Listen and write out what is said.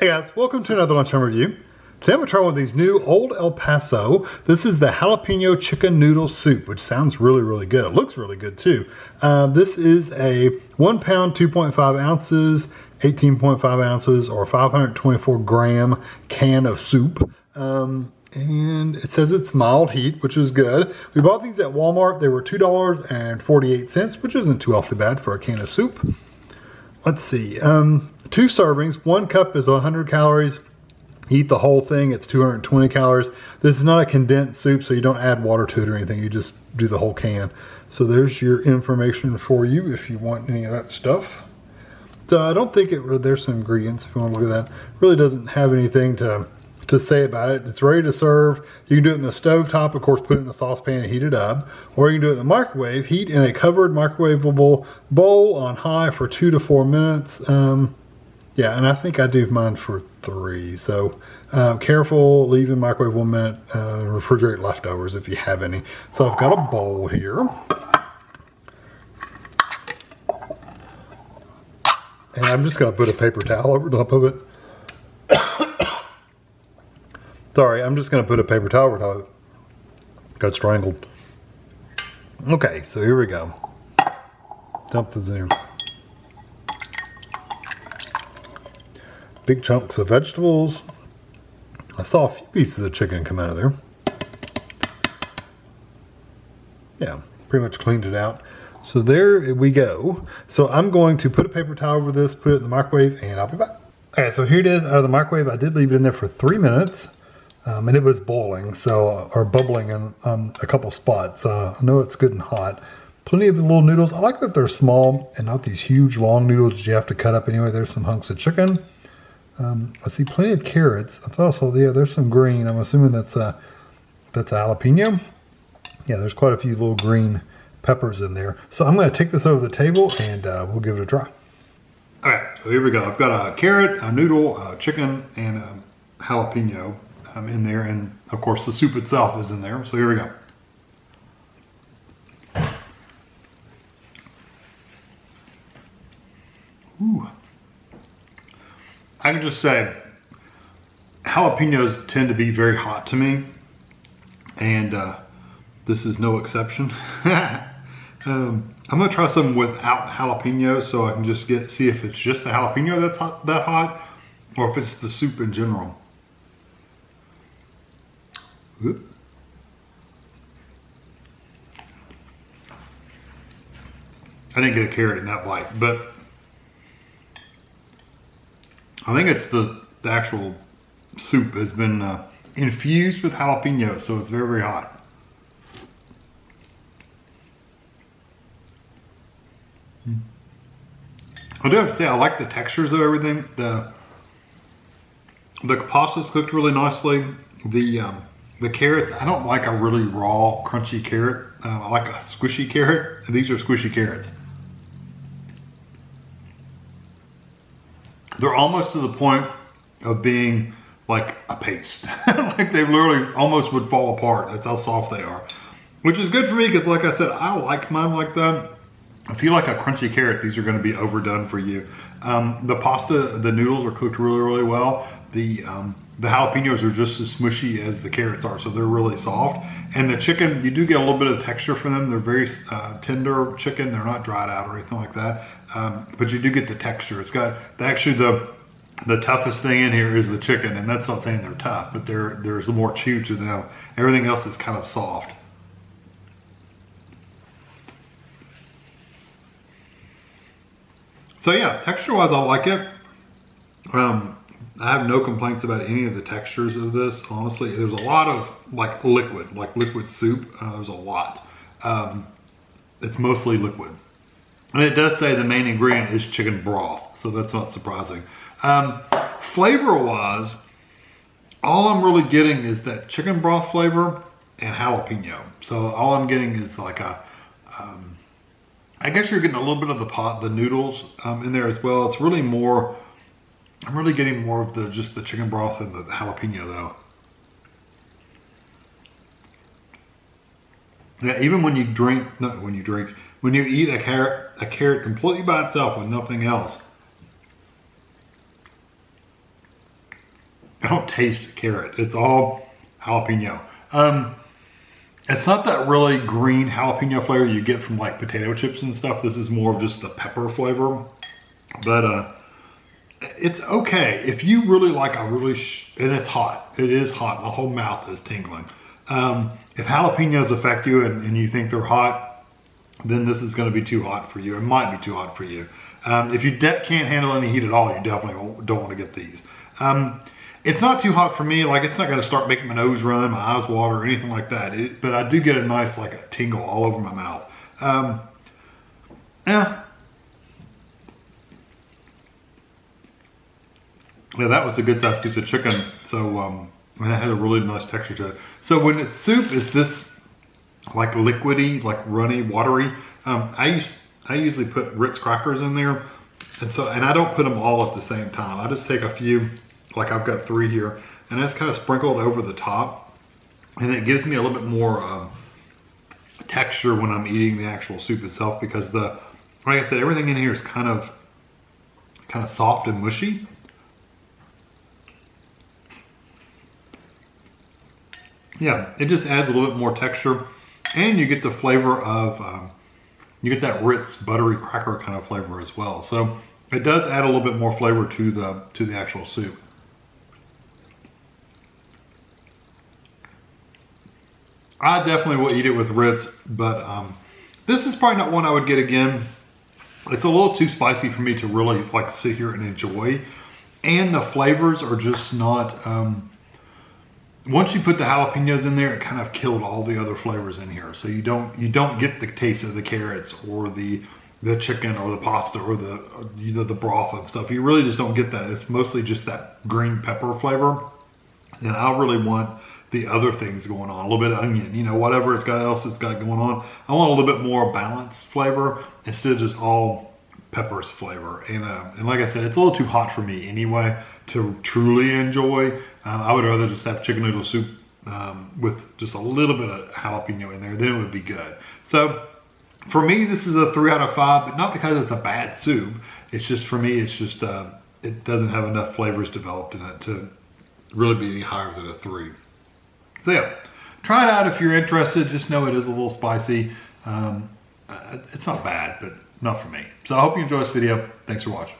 Hey guys, welcome to another Lunchtime review. Today I'm going to try one of these new Old El Paso. This is the jalapeno chicken noodle soup, which sounds really good. It looks really good too. This is a 1 pound, 2.5 ounces, 18.5 ounces, or 524 gram can of soup. And it says it's mild heat, which is good. We bought these at Walmart. They were $2.48, which isn't too awfully bad for a can of soup. Let's see, 2 servings, 1 cup is 100 calories. Eat the whole thing, it's 220 calories. This is not a condensed soup, so you don't add water to it or anything, you just do the whole can. So there's your information for you if you want any of that stuff. So I don't think there's some ingredients if you want to look at that. Really doesn't have anything to say about it. It's ready to serve. You can do it in the stovetop, of course, put it in a saucepan and heat it up. Or you can do it in the microwave, heat in a covered microwavable bowl on high for 2 to 4 minutes. Yeah, and I think I do mine for 3. So careful, leave in microwave 1 minute, refrigerate leftovers if you have any. So I've got a bowl here. And I'm just gonna put a paper towel over top of it. Sorry, I'm just gonna put a paper towel over top of it. Got strangled. Okay, so here we go. Dump this in here. Big chunks of vegetables. I saw a few pieces of chicken come out of there. Yeah, pretty much cleaned it out. So there we go. So I'm going to put a paper towel over this, put it in the microwave, and I'll be back. Okay, so here it is out of the microwave. I did leave it in there for 3 minutes. And it was boiling, or bubbling in a couple spots. I know it's good and hot. Plenty of the little noodles. I like that they're small and not these huge long noodles that you have to cut up anyway. There's some hunks of chicken. I see plenty of carrots. I thought I saw, yeah, there's some green. I'm assuming that's a jalapeno. Yeah, there's quite a few little green peppers in there. So I'm going to take this over the table and we'll give it a try. All right, so here we go. I've got a carrot, a noodle, chicken, and a jalapeno in there, and of course the soup itself is in there. So here we go. Ooh. I can just say jalapenos tend to be very hot to me, and this is no exception. I'm gonna try some without jalapenos so I can just see if it's just the jalapeno that's that hot, or if it's the soup in general. Ooh. I didn't get a carrot in that bite, but I think it's the actual soup has been infused with jalapeno, so it's very hot. I do have to say I like the textures of everything. The pasta's cooked really nicely. The carrots, I don't like a really raw, crunchy carrot. I like a squishy carrot, and these are squishy carrots. They're almost to the point of being like a paste. Like they literally almost would fall apart. That's how soft they are. Which is good for me because, like I said, I like mine like that. If you like a crunchy carrot, these are going to be overdone for you. The pasta, the noodles are cooked really well. The jalapenos are just as smushy as the carrots are, so they're really soft. And the chicken, you do get a little bit of texture from them. They're very tender chicken. They're not dried out or anything like that. But you do get the texture. It's got, actually the toughest thing in here is the chicken, and that's not saying they're tough, but there's more chew to them. Everything else is kind of soft. So yeah, texture-wise, I like it. I have no complaints about any of the textures of this. Honestly, there's a lot of like liquid soup. There's a lot. It's mostly liquid. And it does say the main ingredient is chicken broth, so that's not surprising. Flavor-wise, all I'm really getting is that chicken broth flavor and jalapeno. So all I'm getting is like I guess you're getting a little bit of the noodles in there as well. It's really more, I'm really getting more of just the chicken broth and the jalapeno though. Yeah, even when you eat a carrot completely by itself with nothing else, I don't taste carrot. It's all jalapeno. It's not that really green jalapeno flavor you get from like potato chips and stuff. This is more of just the pepper flavor. But it's okay. If you really like a really, and it's hot. It is hot. My whole mouth is tingling. If jalapenos affect you and you think they're hot, then this is going to be too hot for you. It might be too hot for you. If you can't handle any heat at all, you definitely don't want to get these. It's not too hot for me. Like, it's not going to start making my nose run, my eyes water, or anything like that. But I do get a nice, like, a tingle all over my mouth. Yeah, that was a good sized piece of chicken. So, and it had a really nice texture to it. So when it's soup, it's this like liquidy, like runny, watery. I usually put Ritz crackers in there, and I don't put them all at the same time. I just take a few, like I've got 3 here, and it's kind of sprinkled over the top, and it gives me a little bit more texture when I'm eating the actual soup itself, because like I said, everything in here is kind of soft and mushy. Yeah, it just adds a little bit more texture, and you get the flavor of, you get that Ritz buttery cracker kind of flavor as well. So it does add a little bit more flavor to the actual soup. I definitely will eat it with Ritz, but this is probably not one I would get again. It's a little too spicy for me to really like sit here and enjoy, and the flavors are just not. Once you put the jalapenos in there, it kind of killed all the other flavors in here. So you don't get the taste of the carrots or the chicken or the pasta or the broth and stuff. You really just don't get that. It's mostly just that green pepper flavor. And I really want the other things going on, a little bit of onion, whatever else it's got going on. I want a little bit more balanced flavor instead of just all peppers flavor. And like I said, it's a little too hot for me anyway to truly enjoy. I would rather just have chicken noodle soup with just a little bit of jalapeno in there, then it would be good. So for me, this is a 3 out of 5, but not because it's a bad soup. It's just, for me, it's just, it doesn't have enough flavors developed in it to really be any higher than a 3. So yeah, try it out if you're interested. Just know it is a little spicy. It's not bad, but not for me. So I hope you enjoy this video. Thanks for watching.